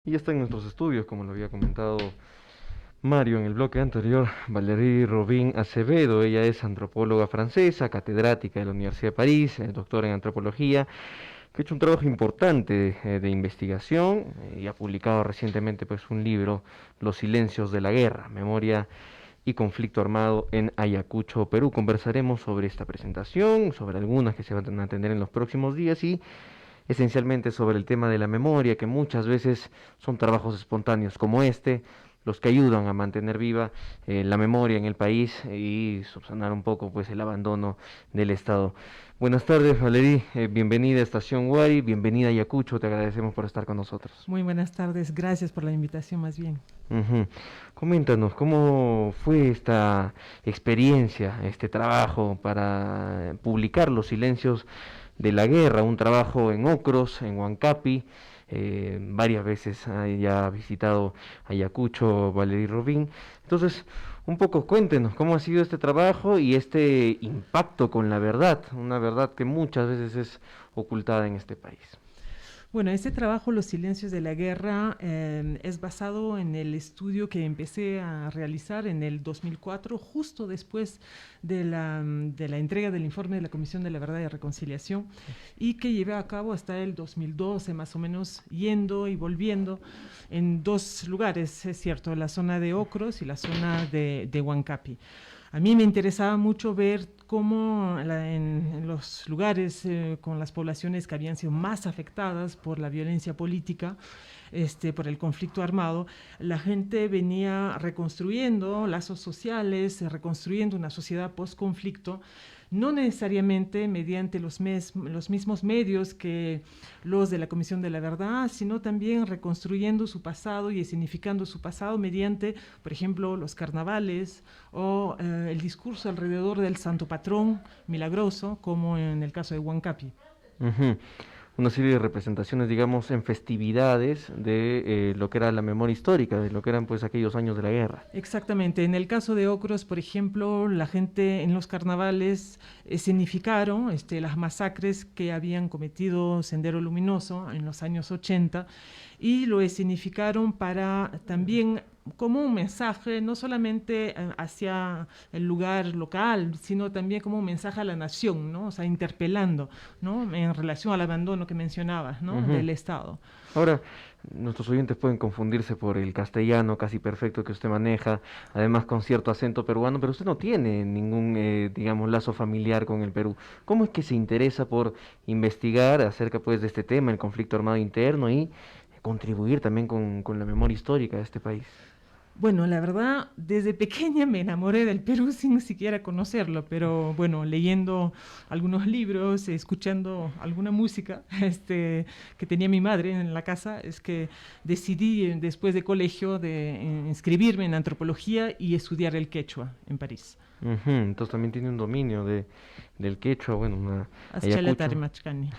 Y está en nuestros estudios, como lo había comentado Mario en el bloque anterior, Valérie Robin Acevedo. Ella es antropóloga francesa, catedrática de la Universidad de París, doctora en antropología, que ha hecho un trabajo importante de investigación y ha publicado recientemente pues, un libro, Los silencios de la guerra, memoria y conflicto armado en Ayacucho, Perú. Conversaremos sobre esta presentación, sobre algunas que se van a tener en los próximos días y esencialmente sobre el tema de la memoria, que muchas veces son trabajos espontáneos como este, los que ayudan a mantener viva la memoria en el país y subsanar un poco pues el abandono del Estado. Buenas tardes, Valerí, bienvenida a Estación Guari, bienvenida a Ayacucho, te agradecemos por estar con nosotros. Muy buenas tardes, gracias por la invitación más bien. Ujú. Coméntanos, ¿cómo fue esta experiencia, este trabajo para publicar Los silencios de la guerra? Un trabajo en Ocros, en Huancapi, varias veces ya ha visitado Ayacucho, Valery Robín. Entonces, un poco cuéntenos cómo ha sido este trabajo y este impacto con la verdad, una verdad que muchas veces es ocultada en este país. Bueno, este trabajo, Los silencios de la guerra, es basado en el estudio que empecé a realizar en el 2004, justo después de la entrega del informe de la Comisión de la Verdad y Reconciliación, y que llevé a cabo hasta el 2012, más o menos, yendo y volviendo en dos lugares, es cierto, la zona de Ocros y la zona de Huancapi. A mí me interesaba mucho ver cómo en los lugares con las poblaciones que habían sido más afectadas por la violencia política, por el conflicto armado, la gente venía reconstruyendo lazos sociales, reconstruyendo una sociedad post-conflicto, no necesariamente mediante los mismos medios que los de la Comisión de la Verdad, sino también reconstruyendo su pasado y escenificando su pasado mediante, por ejemplo, los carnavales o el discurso alrededor del santo patrón milagroso, como en el caso de Huancapi. Ujú. Una serie de representaciones, digamos, en festividades de lo que era la memoria histórica, de lo que eran pues aquellos años de la guerra. Exactamente. En el caso de Ocros, por ejemplo, la gente en los carnavales escenificaron las masacres que habían cometido Sendero Luminoso en los años 80 y lo escenificaron para también como un mensaje, no solamente hacia el lugar local, sino también como un mensaje a la nación, ¿no? O sea, interpelando, ¿no? En relación al abandono que mencionabas, ¿no? Ujú. Del Estado. Ahora, nuestros oyentes pueden confundirse por el castellano casi perfecto que usted maneja, además con cierto acento peruano, pero usted no tiene ningún, digamos, lazo familiar con el Perú. ¿Cómo es que se interesa por investigar acerca, pues, de este tema, el conflicto armado interno y contribuir también con la memoria histórica de este país? Bueno, la verdad, desde pequeña me enamoré del Perú sin siquiera conocerlo, pero bueno, leyendo algunos libros, escuchando alguna música que tenía mi madre en la casa, es que decidí después de colegio de inscribirme en antropología y estudiar el quechua en París. Ujú. Entonces también tiene un dominio del quechua, bueno, Aschalata Ayacucho. Machcani.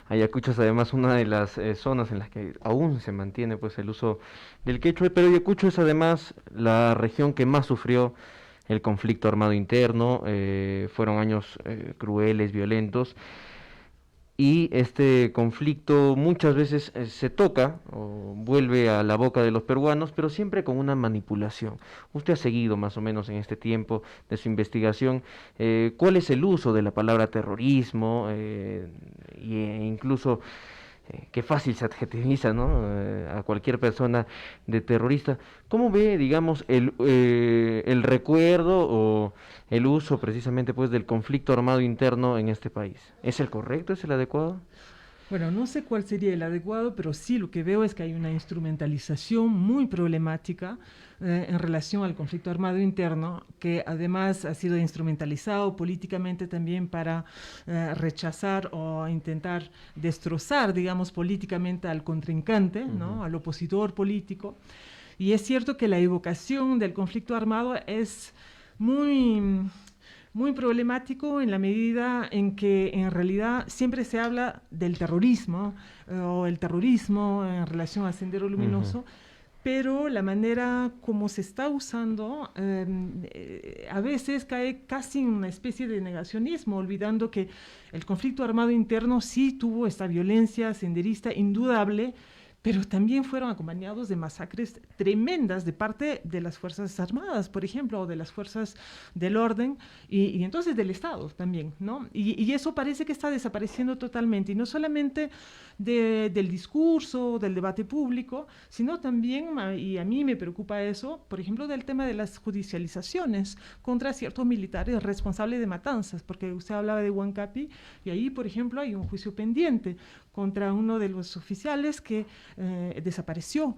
Ayacucho es además una de las zonas en las que aún se mantiene pues el uso del quechua, pero Ayacucho es además la región que más sufrió el conflicto armado interno, fueron años crueles, violentos, y este conflicto muchas veces se toca o vuelve a la boca de los peruanos, pero siempre con una manipulación. Usted ha seguido más o menos en este tiempo de su investigación cuál es el uso de la palabra terrorismo e incluso qué fácil se adjetiviza, ¿no? A cualquier persona de terrorista. ¿Cómo ve, digamos, el recuerdo o el uso precisamente pues del conflicto armado interno en este país? ¿Es el correcto? ¿Es el adecuado? Bueno, no sé cuál sería el adecuado, pero sí lo que veo es que hay una instrumentalización muy problemática en relación al conflicto armado interno, que además ha sido instrumentalizado políticamente también para rechazar o intentar destrozar, digamos, políticamente al contrincante, Ujú. ¿no? Al opositor político. Y es cierto que la evocación del conflicto armado es muy muy problemático en la medida en que en realidad siempre se habla del terrorismo o el terrorismo en relación al Sendero Ujú. Luminoso, pero la manera como se está usando a veces cae casi en una especie de negacionismo, olvidando que el conflicto armado interno sí tuvo esta violencia senderista indudable, pero también fueron acompañados de masacres tremendas de parte de las Fuerzas Armadas, por ejemplo, o de las fuerzas del orden, y entonces del Estado también, ¿no? Y eso parece que está desapareciendo totalmente, y no solamente del discurso, del debate público, sino también, y a mí me preocupa eso, por ejemplo, del tema de las judicializaciones contra ciertos militares responsables de matanzas, porque usted hablaba de Huancapi, y ahí, por ejemplo, hay un juicio pendiente contra uno de los oficiales que desapareció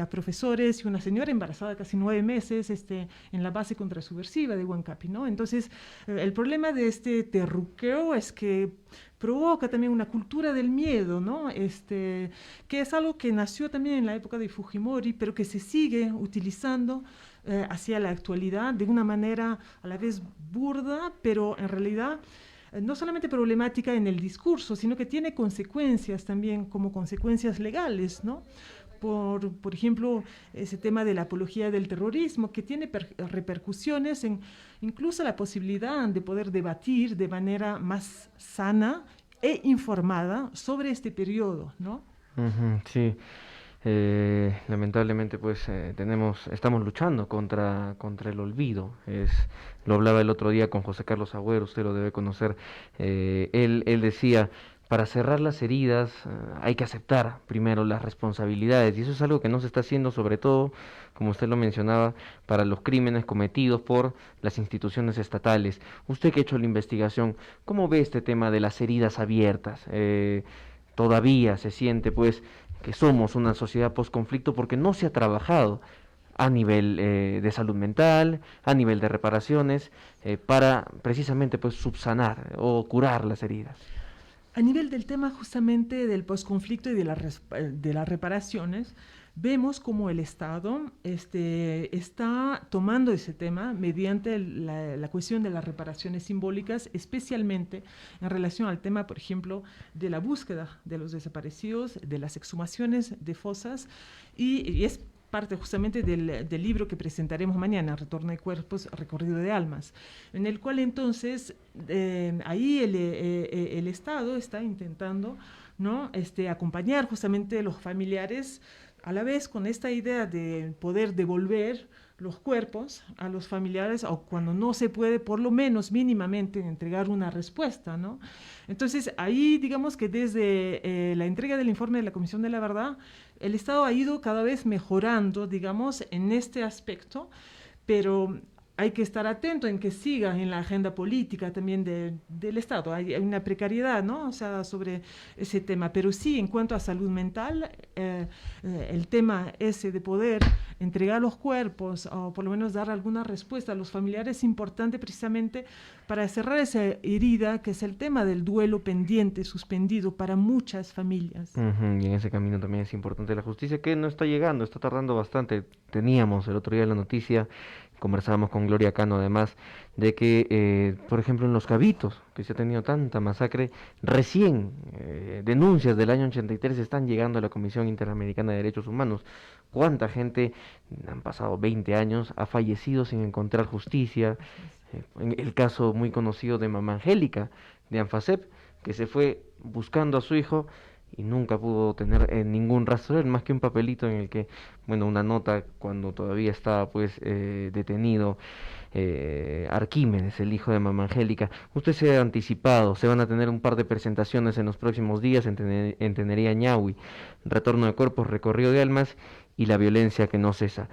a profesores y una señora embarazada de casi 9 meses en la base contrasubversiva de Huancapi, ¿no? Entonces, el problema de este terruqueo es que provoca también una cultura del miedo, ¿no? Que es algo que nació también en la época de Fujimori, pero que se sigue utilizando hacia la actualidad de una manera a la vez burda, pero en realidad no solamente problemática en el discurso, sino que tiene consecuencias también como consecuencias legales, ¿no? Por ejemplo, ese tema de la apología del terrorismo, que tiene repercusiones en incluso la posibilidad de poder debatir de manera más sana e informada sobre este periodo, ¿no? Sí. Lamentablemente pues estamos luchando contra el olvido. Lo hablaba el otro día con José Carlos Agüero, usted lo debe conocer. Él decía, para cerrar las heridas hay que aceptar primero las responsabilidades, y eso es algo que no se está haciendo, sobre todo, como usted lo mencionaba, para los crímenes cometidos por las instituciones estatales. Usted que ha hecho la investigación, ¿cómo ve este tema de las heridas abiertas? Todavía se siente pues que somos una sociedad post-conflicto porque no se ha trabajado a nivel de salud mental, a nivel de reparaciones, para precisamente pues subsanar o curar las heridas. A nivel del tema justamente del posconflicto y de las reparaciones, vemos como el Estado está tomando ese tema mediante la cuestión de las reparaciones simbólicas, especialmente en relación al tema, por ejemplo, de la búsqueda de los desaparecidos, de las exhumaciones de fosas, y es parte justamente del libro que presentaremos mañana, Retorno de Cuerpos, Recorrido de Almas, en el cual entonces ahí el Estado está intentando, ¿no? Acompañar justamente a los familiares, a la vez con esta idea de poder devolver los cuerpos a los familiares, o cuando no se puede, por lo menos mínimamente entregar una respuesta, ¿no? Entonces, ahí digamos que desde la entrega del informe de la Comisión de la Verdad, el Estado ha ido cada vez mejorando, digamos, en este aspecto, pero hay que estar atento en que siga en la agenda política también del Estado. Hay una precariedad, ¿no? O sea, sobre ese tema. Pero sí, en cuanto a salud mental, el tema ese de poder entregar los cuerpos o por lo menos dar alguna respuesta a los familiares es importante precisamente para cerrar esa herida que es el tema del duelo pendiente, suspendido para muchas familias. Y en ese camino también es importante la justicia, que no está llegando, está tardando bastante. Teníamos el otro día la noticia, conversábamos con Gloria Cano además, de que, por ejemplo, en Los Cabitos, que se ha tenido tanta masacre, recién denuncias del año 83 están llegando a la Comisión Interamericana de Derechos Humanos. ¿Cuánta gente, han pasado 20 años, ha fallecido sin encontrar justicia? En el caso muy conocido de Mamá Angélica, de Anfasep, que se fue buscando a su hijo y nunca pudo tener ningún rastro, más que un papelito en el que, bueno, una nota cuando todavía estaba pues detenido Arquímedes, el hijo de Mamá Angélica. Usted se ha anticipado, se van a tener un par de presentaciones en los próximos días en Tenería Ñahui, Retorno de Cuerpos, Recorrido de Almas y La Violencia que no cesa.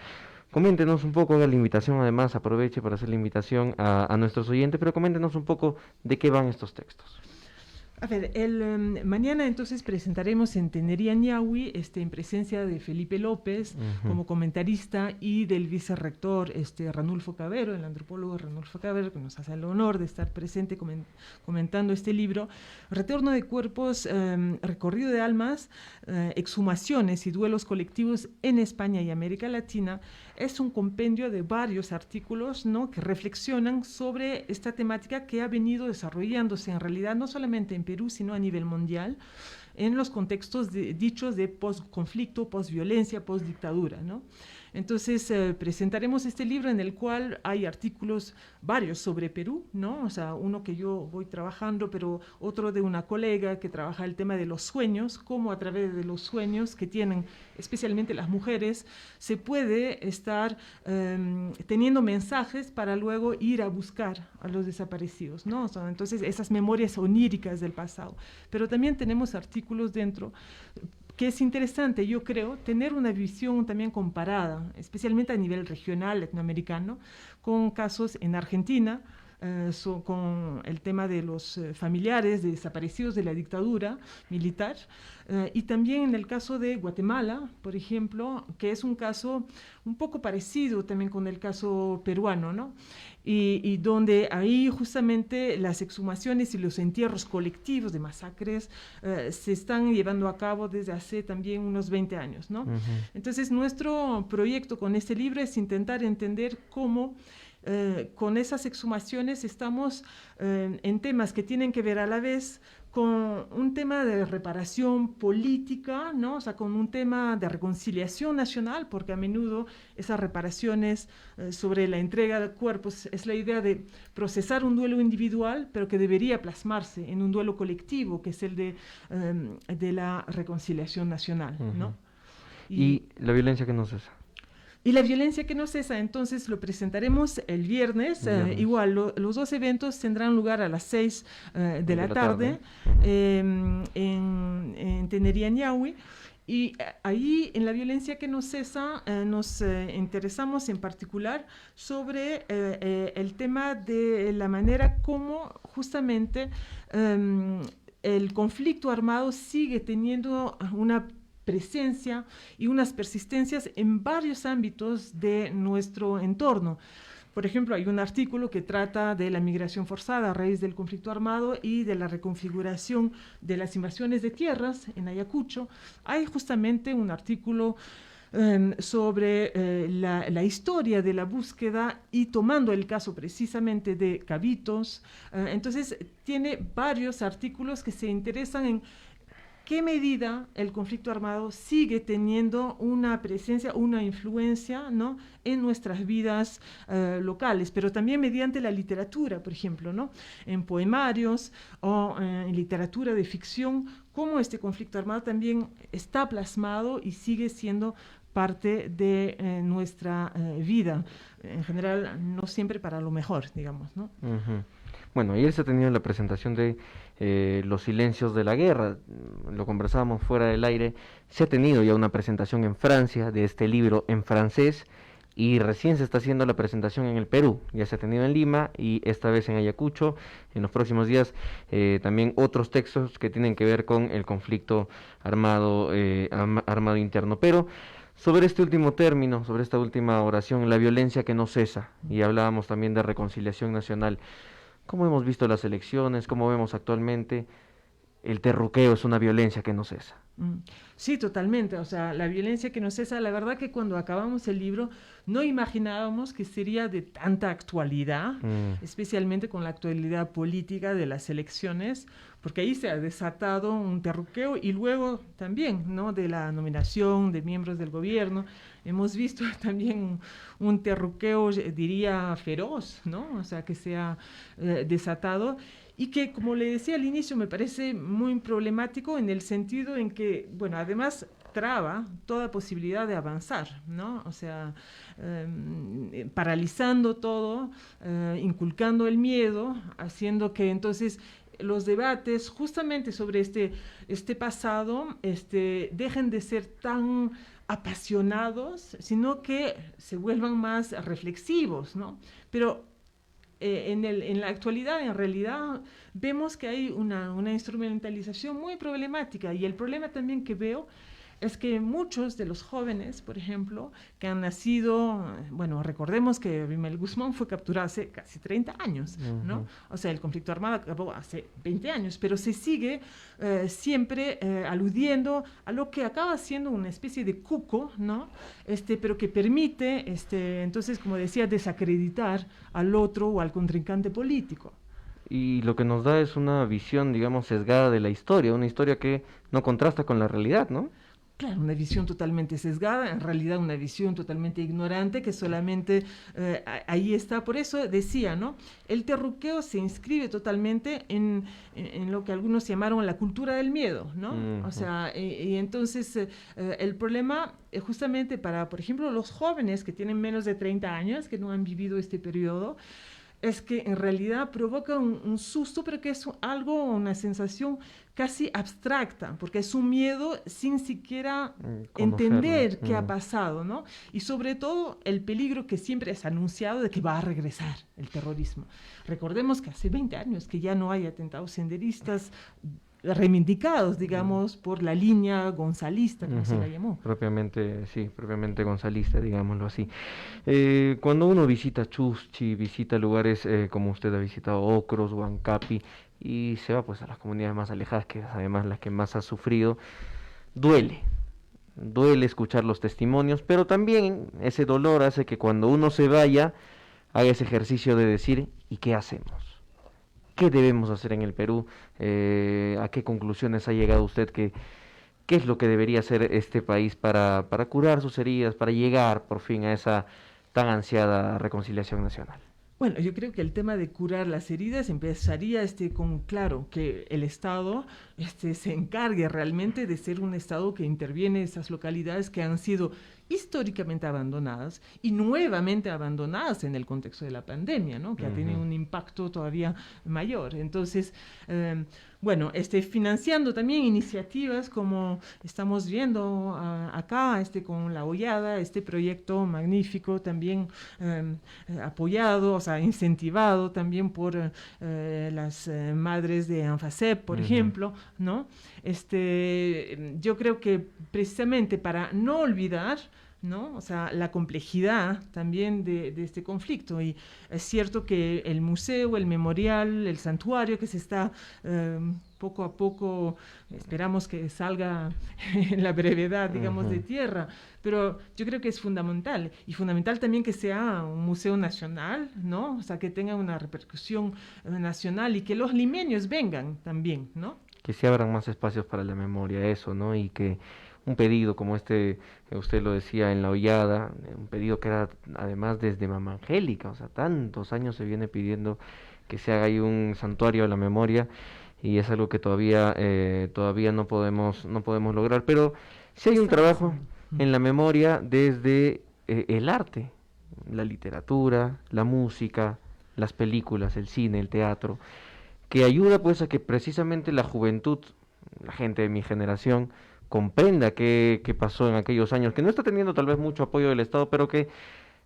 Coméntenos un poco, haga la invitación, además aproveche para hacer la invitación a nuestros oyentes, pero coméntenos un poco de qué van estos textos. A ver, mañana entonces presentaremos en Tenería Ñahui, en presencia de Felipe López como comentarista y del vicerrector Ranulfo Cavero, el antropólogo Ranulfo Cavero, que nos hace el honor de estar presente comentando este libro, Retorno de Cuerpos, Recorrido de Almas, Exhumaciones y Duelos Colectivos en España y América Latina. Es un compendio de varios artículos, ¿no?, que reflexionan sobre esta temática que ha venido desarrollándose en realidad no solamente en Perú, sino a nivel mundial, en los contextos dichos de post-conflicto, post-violencia, post-dictadura, ¿no? Entonces, presentaremos este libro en el cual hay artículos varios sobre Perú, ¿no? O sea, uno que yo voy trabajando, pero otro de una colega que trabaja el tema de los sueños, cómo a través de los sueños que tienen especialmente las mujeres, se puede estar teniendo mensajes para luego ir a buscar a los desaparecidos, ¿no? O sea, entonces, esas memorias oníricas del pasado. Pero también tenemos artículos dentro que es interesante, yo creo, tener una visión también comparada, especialmente a nivel regional, latinoamericano, con casos en Argentina, con el tema de los familiares de desaparecidos de la dictadura militar, y también en el caso de Guatemala, por ejemplo, que es un caso un poco parecido también con el caso peruano, ¿no? Y donde ahí justamente las exhumaciones y los entierros colectivos de masacres se están llevando a cabo desde hace también unos 20 años, ¿no? Entonces, nuestro proyecto con este libro es intentar entender cómo con esas exhumaciones estamos en temas que tienen que ver a la vez con un tema de reparación política, ¿no? O sea, con un tema de reconciliación nacional, porque a menudo esas reparaciones sobre la entrega de cuerpos es la idea de procesar un duelo individual, pero que debería plasmarse en un duelo colectivo, que es el de la reconciliación nacional, ¿no? Y la violencia que no cesa. Y la violencia que no cesa, entonces lo presentaremos el viernes. Igual, los dos eventos tendrán lugar a las 6 de la tarde en Tenería Ñahui. Y ahí, en la violencia que no cesa, nos interesamos en particular sobre el tema de la manera como justamente el conflicto armado sigue teniendo una presencia y unas persistencias en varios ámbitos de nuestro entorno. Por ejemplo, hay un artículo que trata de la migración forzada a raíz del conflicto armado y de la reconfiguración de las invasiones de tierras en Ayacucho. Hay justamente un artículo sobre la historia de la búsqueda y tomando el caso precisamente de Cabitos. Entonces, tiene varios artículos que se interesan en qué medida el conflicto armado sigue teniendo una presencia, una influencia, ¿no?, en nuestras vidas locales, pero también mediante la literatura, por ejemplo, ¿no?, en poemarios o en literatura de ficción, cómo este conflicto armado también está plasmado y sigue siendo parte de nuestra vida, en general, no siempre para lo mejor, digamos, ¿no? Bueno, ayer se ha tenido la presentación de Los silencios de la guerra, lo conversábamos fuera del aire, se ha tenido ya una presentación en Francia de este libro en francés y recién se está haciendo la presentación en el Perú, ya se ha tenido en Lima y esta vez en Ayacucho, en los próximos días también otros textos que tienen que ver con el conflicto armado, armado interno, pero sobre este último término, sobre esta última oración, la violencia que no cesa, y hablábamos también de reconciliación nacional. ¿Cómo hemos visto las elecciones? ¿Cómo vemos actualmente? El terruqueo es una violencia que no cesa. Sí, totalmente. O sea, la violencia que no cesa, la verdad que cuando acabamos el libro no imaginábamos que sería de tanta actualidad, especialmente con la actualidad política de las elecciones, porque ahí se ha desatado un terruqueo y luego también, ¿no?, de la nominación de miembros del gobierno. Hemos visto también un terruqueo, diría, feroz, ¿no? O sea, que se ha desatado. Y que, como le decía al inicio, me parece muy problemático en el sentido en que, bueno, además traba toda posibilidad de avanzar, ¿no? O sea, paralizando todo, inculcando el miedo, haciendo que entonces los debates justamente sobre este pasado dejen de ser tan apasionados, sino que se vuelvan más reflexivos, ¿no? Pero en la actualidad, en realidad, vemos que hay una instrumentalización muy problemática y el problema también que veo es que muchos de los jóvenes, por ejemplo, que han nacido, bueno, recordemos que Abimael Guzmán fue capturado hace casi 30 años, ¿no? O sea, el conflicto armado acabó hace 20 años, pero se sigue siempre aludiendo a lo que acaba siendo una especie de cuco, ¿no? Pero que permite, entonces, como decía, desacreditar al otro o al contrincante político. y lo que nos da es una visión, digamos, sesgada de la historia, una historia que no contrasta con la realidad, ¿no? Claro, una visión totalmente sesgada, en realidad una visión totalmente ignorante que solamente ahí está. Por eso decía, ¿no? El terruqueo se inscribe totalmente en lo que algunos llamaron la cultura del miedo, ¿no? O Ujú. sea, y entonces el problema justamente para, por ejemplo, los jóvenes que tienen menos de 30 años, que no han vivido este periodo, es que en realidad provoca un susto, pero que es algo, una sensación casi abstracta, porque es un miedo sin siquiera Conocerlo. entender qué ha pasado, ¿no? Y sobre todo el peligro que siempre es anunciado de que va a regresar el terrorismo. Recordemos que hace 20 años que ya no hay atentados senderistas reivindicados, digamos, por la línea gonzalista, como se Ujú. la llamó. Propiamente, sí, propiamente gonzalista, digámoslo así. Cuando uno visita Chuschi, visita lugares como usted ha visitado Ocros, Huancapi, y se va pues a las comunidades más alejadas, que es además las que más ha sufrido, duele, duele escuchar los testimonios, pero también ese dolor hace que cuando uno se vaya, haga ese ejercicio de decir, ¿y qué hacemos? ¿Qué debemos hacer en el Perú? ¿A qué conclusiones ha llegado usted? ¿Qué es lo que debería hacer este país para curar sus heridas, para llegar por fin a esa tan ansiada reconciliación nacional? Bueno, yo creo que el tema de curar las heridas empezaría con, claro, que el Estado se encargue realmente de ser un Estado que interviene en esas localidades que han sido históricamente abandonadas y nuevamente abandonadas en el contexto de la pandemia, ¿no? Que ha tenido Ujú. un impacto todavía mayor. Entonces, bueno, financiando también iniciativas como estamos viendo acá, con la Hollada, este proyecto magnífico también apoyado, o sea, incentivado también por las madres de ANFACEP, por Ujú. ejemplo, ¿no? Yo creo que precisamente para no olvidar, ¿no? O sea, la complejidad también de este conflicto. Y es cierto que el museo, el memorial, el santuario que se está poco a poco, esperamos que salga en la brevedad, digamos, de Ujú. tierra, pero yo creo que es fundamental. Y fundamental también que sea un museo nacional, ¿no? O sea, que tenga una repercusión nacional y que los limeños vengan también, ¿no? Que se abran más espacios para la memoria, eso, ¿no? Y que un pedido como este, usted lo decía en La Hollada, un pedido que era además desde Mama Angélica, o sea, tantos años se viene pidiendo que se haga ahí un santuario a la memoria y es algo que todavía no podemos lograr, pero sí Se hay un está trabajo avanzando. en la memoria desde el arte, la literatura, la música, las películas, el cine, el teatro, que ayuda pues a que precisamente la juventud, la gente de mi generación, comprenda qué pasó en aquellos años, que no está teniendo tal vez mucho apoyo del Estado, pero que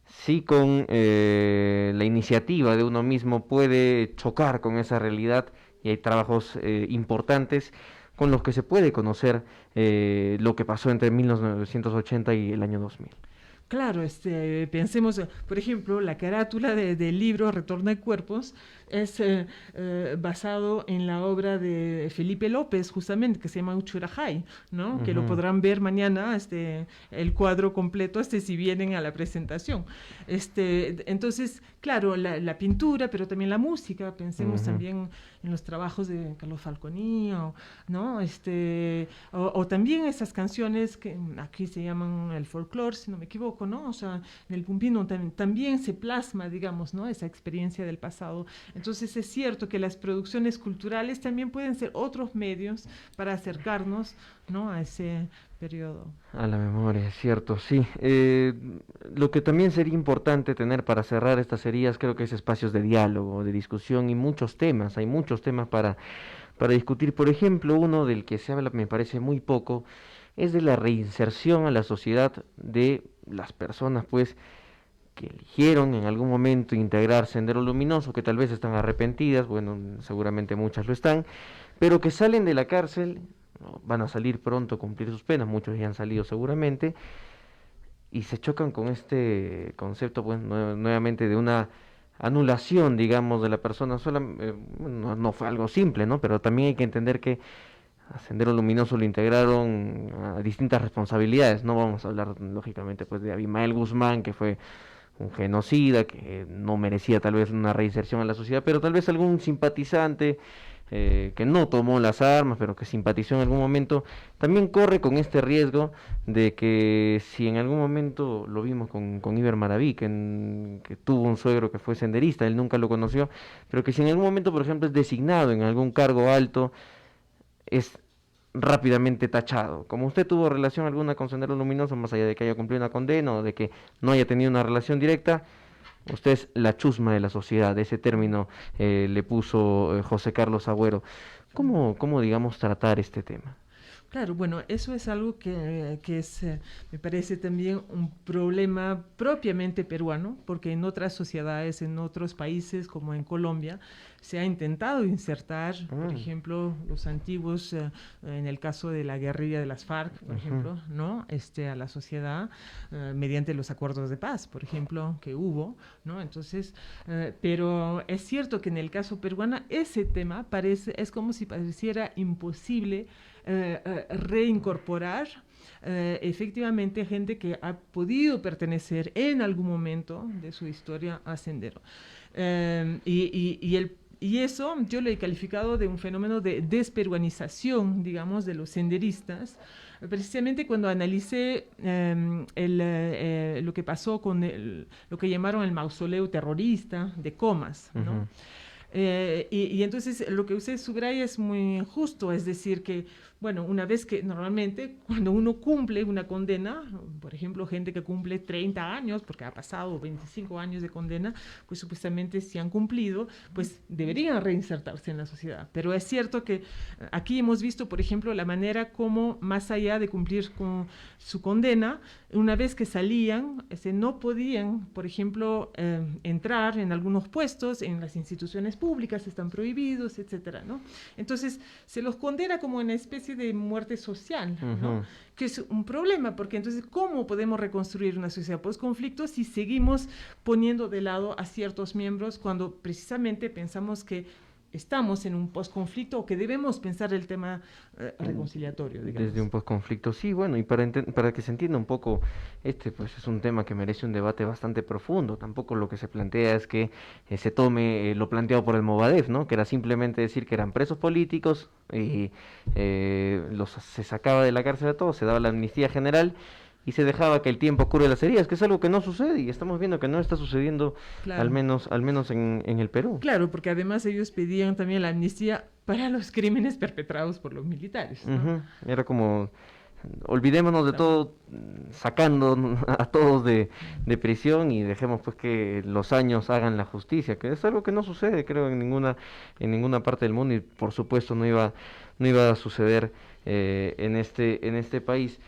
sí con la iniciativa de uno mismo puede chocar con esa realidad y hay trabajos importantes con los que se puede conocer lo que pasó entre 1980 y el año 2000. Claro, pensemos, por ejemplo, la carátula del libro Retorno de Cuerpos es basado en la obra de Felipe López, justamente, que se llama Uchurajay, ¿no? Que lo Ujú. podrán ver mañana, el cuadro completo, si vienen a la presentación. Entonces, claro, la pintura, pero también la música, pensemos Ujú. también en los trabajos de Carlos Falconi, ¿no? O también esas canciones que aquí se llaman el folclore, si no me equivoco, ¿no? O sea, en el Pumpino también se plasma, digamos, ¿no? Esa experiencia del pasado. Entonces es cierto que las producciones culturales también pueden ser otros medios para acercarnos, ¿no? A ese periodo. A la memoria, es cierto, sí. Lo que también sería importante tener para cerrar estas heridas, creo que es espacios de diálogo, de discusión y muchos temas. Hay muchos temas para discutir. Por ejemplo, uno del que se habla, me parece muy poco, es de la reinserción a la sociedad de las personas, pues, que eligieron en algún momento integrar Sendero Luminoso, que tal vez están arrepentidas, bueno, seguramente muchas lo están, pero que salen de la cárcel, ¿no? Van a salir pronto a cumplir sus penas, muchos ya han salido seguramente, y se chocan con este concepto, pues, nuevamente de una anulación, digamos, de la persona sola. No fue algo simple, ¿no? Pero también hay que entender que a Sendero Luminoso lo integraron a distintas responsabilidades. No vamos a hablar, lógicamente, pues de Abimael Guzmán, que fue un genocida que no merecía tal vez una reinserción a la sociedad, pero tal vez algún simpatizante que no tomó las armas, pero que simpatizó en algún momento, también corre con este riesgo de que si en algún momento lo vimos con Iber Maraví, que tuvo un suegro que fue senderista, él nunca lo conoció, pero que si en algún momento, por ejemplo, es designado en algún cargo alto, es rápidamente tachado. Como usted tuvo relación alguna con Sendero Luminoso, más allá de que haya cumplido una condena o de que no haya tenido una relación directa, usted es la chusma de la sociedad. Ese término le puso José Carlos Agüero. ¿Cómo, digamos, tratar este tema? Claro, bueno, eso es algo que es, me parece también un problema propiamente peruano, porque en otras sociedades, en otros países como en Colombia, se ha intentado insertar, por ejemplo, los antiguos, en el caso de la guerrilla de las FARC, por ejemplo, ¿no? A la sociedad mediante los acuerdos de paz, por ejemplo, que hubo, ¿no? Entonces, pero es cierto que en el caso peruano ese tema es como si pareciera imposible reincorporar efectivamente gente que ha podido pertenecer en algún momento de su historia a Sendero. Y eso yo lo he calificado de un fenómeno de desperuanización, digamos, de los senderistas, precisamente cuando analicé lo que pasó con lo que llamaron el mausoleo terrorista de Comas, ¿no? Y entonces lo que usted subraya es muy justo, es decir, que, bueno, una vez que normalmente cuando uno cumple una condena, por ejemplo, gente que cumple 30 años, porque ha pasado 25 años de condena, pues supuestamente si han cumplido, pues deberían reinsertarse en la sociedad. Pero es cierto que aquí hemos visto, por ejemplo, la manera como, más allá de cumplir con su condena, una vez que salían, no podían, por ejemplo, entrar en algunos puestos, en las instituciones públicas, están prohibidos, etcétera, ¿no? Entonces, se los condena como una especie de muerte social, ¿no? Que es un problema, porque entonces, ¿cómo podemos reconstruir una sociedad post-conflicto si seguimos poniendo de lado a ciertos miembros cuando precisamente pensamos que estamos en un posconflicto o que debemos pensar el tema reconciliatorio, digamos? Desde un posconflicto, sí, bueno, y para que se entienda un poco, pues es un tema que merece un debate bastante profundo. Tampoco lo que se plantea es que se tome lo planteado por el Movadef, ¿no? Que era simplemente decir que eran presos políticos y se sacaba de la cárcel a todos, se daba la amnistía general y se dejaba que el tiempo cure las heridas, que es algo que no sucede y estamos viendo que no está sucediendo, Claro. al menos en el Perú. Claro, porque además ellos pedían también la amnistía para los crímenes perpetrados por los militares, ¿no? Era como, olvidémonos de todo, sacando a todos de prisión y dejemos pues que los años hagan la justicia, que es algo que no sucede, creo, en ninguna parte del mundo y por supuesto no iba a suceder en este país.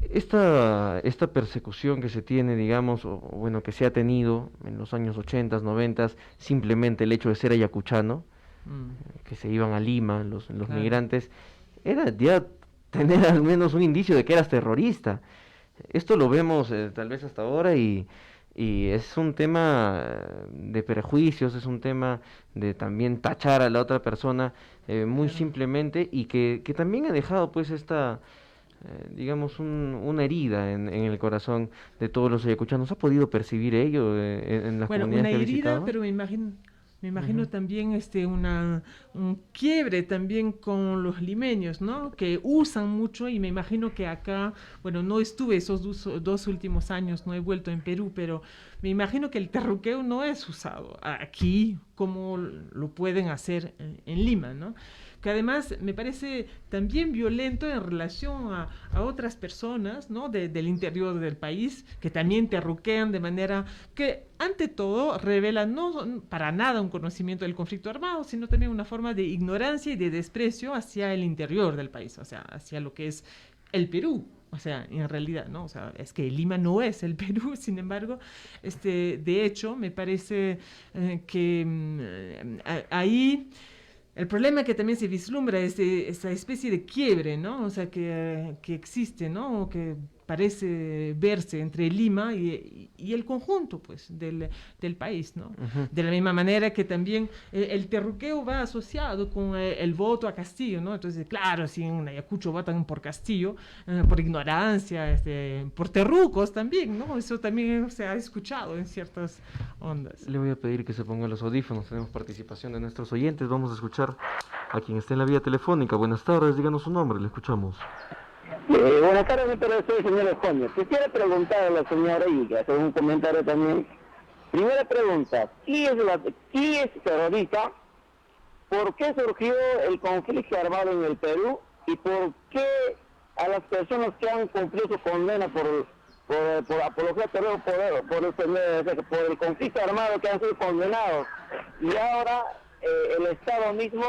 Esta persecución que se tiene, digamos, o bueno, que se ha tenido en los años 80, 90, simplemente el hecho de ser ayacuchano, que se iban a Lima los Claro. migrantes, era ya tener al menos un indicio de que eras terrorista. Esto lo vemos tal vez hasta ahora y es un tema de prejuicios, es un tema de también tachar a la otra persona muy Claro. simplemente y que también ha dejado pues digamos, una herida en el corazón de todos los ayacuchanos. ¿Ha podido percibir ello en las Bueno, comunidades una que ha herida, visitado? pero me imagino también un quiebre también con los limeños, ¿no? Que usan mucho y me imagino que acá, bueno, no estuve esos dos últimos años, no he vuelto en Perú, pero me imagino que el terruqueo no es usado aquí como lo pueden hacer en Lima, ¿no? Que además me parece también violento en relación a otras personas, ¿no? Del interior del país, que también terruquean de manera que, ante todo, revela no para nada un conocimiento del conflicto armado, sino también una forma de ignorancia y de desprecio hacia el interior del país, o sea, hacia lo que es el Perú. O sea, en realidad, ¿no? O sea, es que Lima no es el Perú, sin embargo, de hecho, me parece que ahí el problema que también se vislumbra es esa especie de quiebre, ¿no? O sea, que existe, ¿no? O que parece verse entre Lima y el conjunto pues del país, ¿no? De la misma manera que también el terruqueo va asociado con el voto a Castillo, ¿no? Entonces, claro, si en Ayacucho votan por Castillo, por ignorancia, por terrucos también, ¿no? Eso también se ha escuchado en ciertas ondas. Le voy a pedir que se pongan los audífonos, tenemos participación de nuestros oyentes, vamos a escuchar a quien esté en la vía telefónica. Buenas tardes, díganos su nombre, le escuchamos. Buenas tardes, pero soy señor Escoño. Quisiera preguntar a la señora y que hacer un comentario también. Primera pregunta, ¿quién es terrorista? ¿Por qué surgió el conflicto armado en el Perú? ¿Y por qué a las personas que han cumplido su condena por apología terror, por el conflicto armado que han sido condenados, y ahora el Estado mismo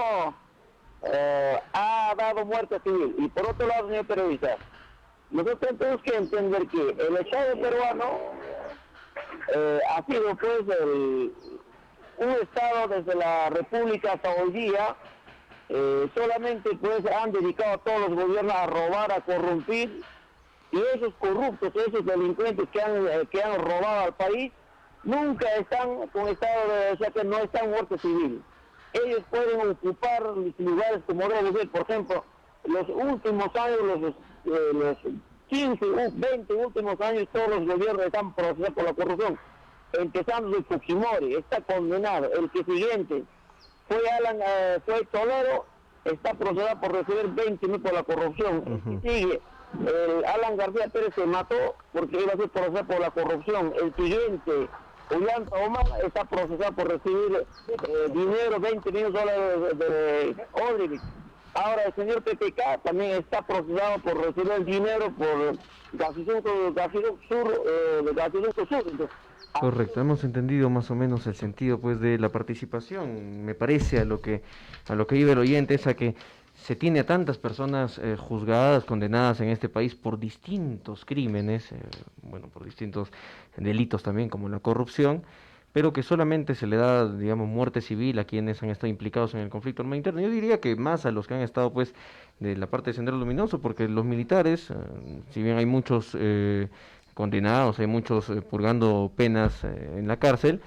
ha dado muerte civil? Y por otro lado, señor periodista, nosotros tenemos que entender que el Estado peruano ha sido pues un Estado desde la República hasta hoy día, solamente pues han dedicado a todos los gobiernos a robar, a corrompir, y esos corruptos, esos delincuentes que han robado al país, nunca están con estado de, o sea que no están muerte civil. Ellos pueden ocupar lugares como debe ser. Por ejemplo, los últimos años, los 15, 20 últimos años, todos los gobiernos están procesados por la corrupción. Empezando de Fujimori, está condenado. El que siguiente fue Toledo, está procesado por recibir 20 mil por la corrupción. El que sigue, Alan García Pérez se mató porque iba a ser procesado por la corrupción. El siguiente, Julián Omar, está procesado por recibir dinero, 20 millones de dólares de Odrivik. Ahora el señor PPK también está procesado por recibir el dinero por Gasoducto Sur. Entonces, correcto, hemos entendido más o menos el sentido pues de la participación. Me parece a lo que iba el oyente, es a que se tiene a tantas personas juzgadas, condenadas en este país por distintos crímenes, por distintos delitos también como la corrupción, pero que solamente se le da, digamos, muerte civil a quienes han estado implicados en el conflicto armado interno. Yo diría que más a los que han estado pues de la parte de Sendero Luminoso, porque los militares, si bien hay muchos condenados, hay muchos purgando penas en la cárcel,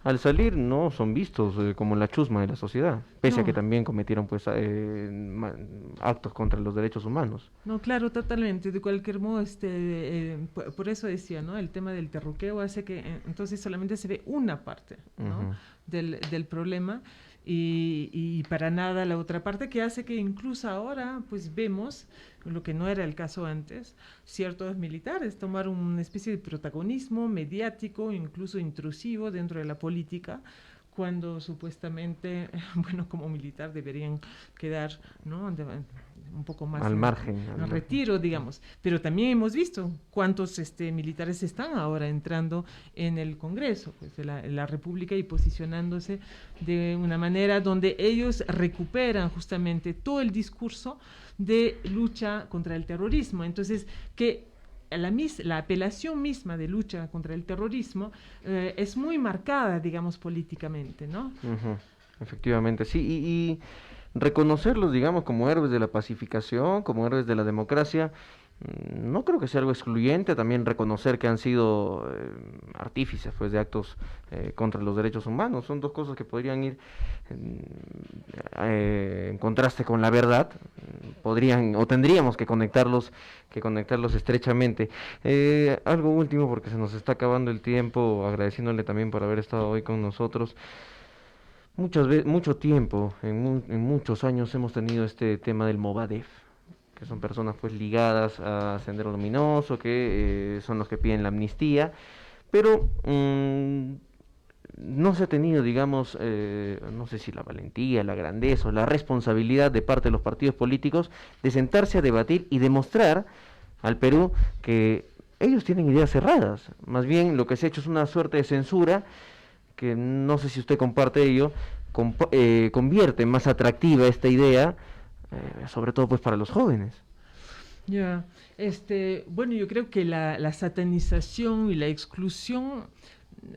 al salir no son vistos como la chusma de la sociedad, pese a que también cometieron pues actos contra los derechos humanos. No, claro, totalmente. De cualquier modo, por eso decía, ¿no? El tema del terruqueo hace que entonces solamente se ve una parte, ¿no? del problema y para nada la otra parte, que hace que incluso ahora pues vemos, lo que no era el caso antes, ciertos militares tomar una especie de protagonismo mediático, incluso intrusivo dentro de la política, cuando supuestamente, como militar deberían quedar, ¿no? Un poco más al margen, retiro, digamos. Pero también hemos visto cuántos militares están ahora entrando en el Congreso pues, de la República y posicionándose de una manera donde ellos recuperan justamente todo el discurso de lucha contra el terrorismo. Entonces, que la apelación misma de lucha contra el terrorismo es muy marcada, digamos, políticamente, ¿no? Efectivamente, sí, y reconocerlos, digamos, como héroes de la pacificación, como héroes de la democracia, no creo que sea algo excluyente. También reconocer que han sido artífices pues, de actos contra los derechos humanos. Son dos cosas que podrían ir en contraste con la verdad. Tendríamos que conectarlos estrechamente. Algo último, porque se nos está acabando el tiempo, agradeciéndole también por haber estado hoy con nosotros. Mucho tiempo, en muchos años hemos tenido este tema del Movadef, que son personas pues ligadas a Sendero Luminoso, que son los que piden la amnistía, pero no se ha tenido, digamos, no sé si la valentía, la grandeza o la responsabilidad de parte de los partidos políticos de sentarse a debatir y demostrar al Perú que ellos tienen ideas cerradas. Más bien lo que se ha hecho es una suerte de censura que no sé si usted comparte ello, convierte más atractiva esta idea, sobre todo pues para los jóvenes. Ya, yo creo que la satanización y la exclusión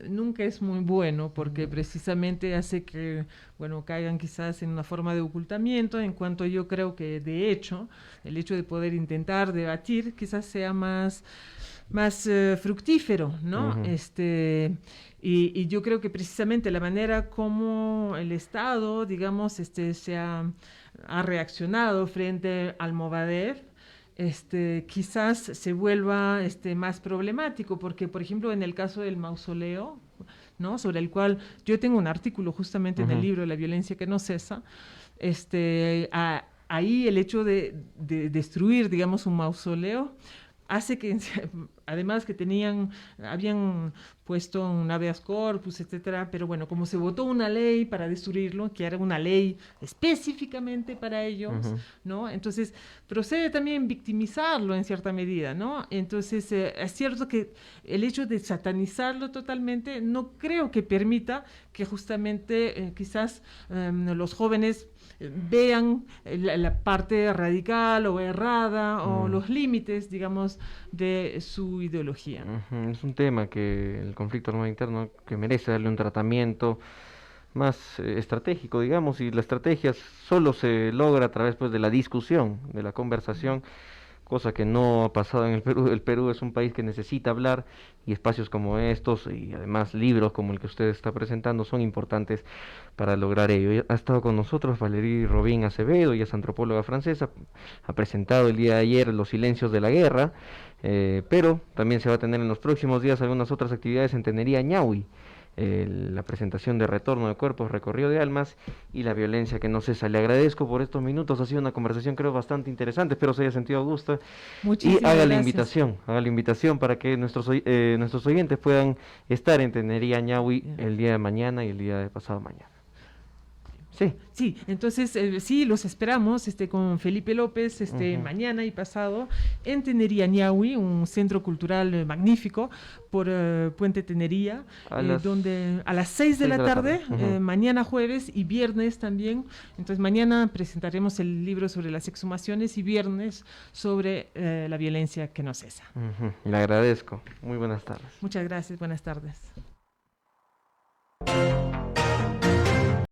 nunca es muy bueno porque precisamente hace que, bueno, caigan quizás en una forma de ocultamiento, en cuanto yo creo que de hecho, el hecho de poder intentar debatir quizás sea más fructífero, ¿no? Ujú. Y yo creo que precisamente la manera como el Estado, digamos, ha reaccionado frente al Movadef, quizás se vuelva más problemático, porque, por ejemplo, en el caso del mausoleo, ¿no? Sobre el cual yo tengo un artículo justamente en el Ujú. libro La violencia que no cesa, ahí el hecho de destruir, digamos, un mausoleo hace que, además que habían puesto un habeas corpus, etcétera, pero bueno, como se votó una ley para destruirlo, que era una ley específicamente para ellos, Ujú. ¿no? Entonces, procede también victimizarlo en cierta medida, ¿no? Entonces, es cierto que el hecho de satanizarlo totalmente no creo que permita que justamente quizás los jóvenes vean la parte radical o errada o Mm. los límites, digamos, de su ideología. Ujú. Es un tema que el conflicto armado interno que merece darle un tratamiento más estratégico, digamos, y la estrategia solo se logra a través pues, de la discusión, de la conversación, cosa que no ha pasado en el Perú. El Perú es un país que necesita hablar y espacios como estos y además libros como el que usted está presentando son importantes para lograr ello. Y ha estado con nosotros Valérie Robin Acevedo, ella es antropóloga francesa, ha presentado el día de ayer Los silencios de la guerra, pero también se va a tener en los próximos días algunas otras actividades en Tenería Ñahui, la presentación de Retorno de Cuerpos, Recorrido de Almas y la violencia que no cesa. Le agradezco por estos minutos, ha sido una conversación creo bastante interesante, espero se haya sentido a gusto y Muchísimas gracias. haga la invitación para que nuestros oyentes puedan estar en Tenería Ñahui Ya. el día de mañana y el día de pasado mañana. Sí. Sí, entonces sí, los esperamos con Felipe López Ujú. mañana y pasado en Tenería Ñahui, un centro cultural magnífico por Puente Tenería, A las donde a las 6 de 6 la de la tarde. tarde, Ujú. mañana jueves y viernes también. Entonces mañana presentaremos el libro sobre las exhumaciones y viernes sobre la violencia que no cesa. Ujú. Le agradezco. Muy buenas tardes. Muchas gracias, buenas tardes.